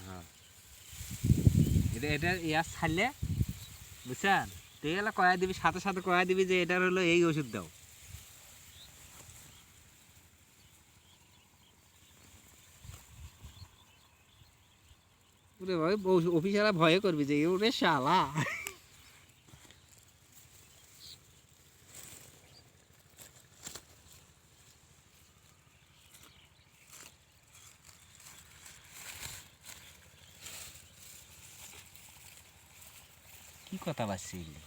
হ্যাঁ এটা এটা ইয়া ছাড়লে বুঝছেন, তো এগুলো কয়া দিবি, সাথে সাথে কয়া দিবি যে এটার হলো এই ওষুধ দাও। ওরে ভাই অফিসাররা ভয়ে করবি যে ওরে শালা। কি কথা বাজছে এগুলো,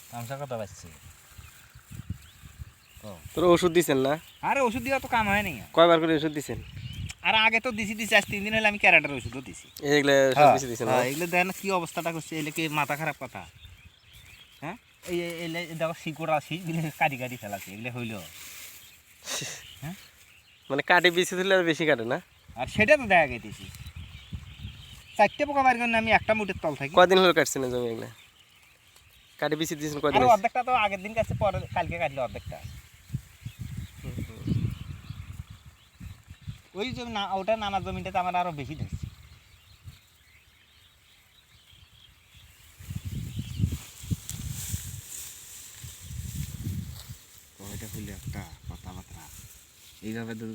তামসা কথা বাজছে। তোর ওষুধ দিছেন না? আরে ওষুধ দেওয়া তো কাম হয় নাই। কয়বার করে ওষুধ দিছেন? আর আগে তো দিছি আজ 3 দিন হলে আমি ক্যারাটার ওষুধও দিছি। এগুলো সব কিছু দিছেন না? এগুলো দেখেন কি অবস্থাটা করছে, এগুলো কি মাথা খারাপ কথা? হ্যাঁ, এই এলে দেখো শিকড় আসি এগুলো কাটি কাটি ফেলাছে, এগুলো হইল। হ্যাঁ, মানে কাটে বেশি দিলে আর বেশি কাটে না? আর সেটা তো দেখা গেতেছি 4টে পোকা বার করে আমি একটা মুটের তল থাকি। কয়দিন হলো কাটছেন জমি এগুলো? কাটে বেশি দিয়েছেন কয়দিন? আর অর্ধেকটা তো আগের দিন কাটছে, পরে কালকে কাটলো অর্ধেকটা। ওই জমি না, ওটা নানা জমিটাতে আমার আরো বেশি ধরছে। ওইটা হইলে একটা কথাবার্তা এইভাবে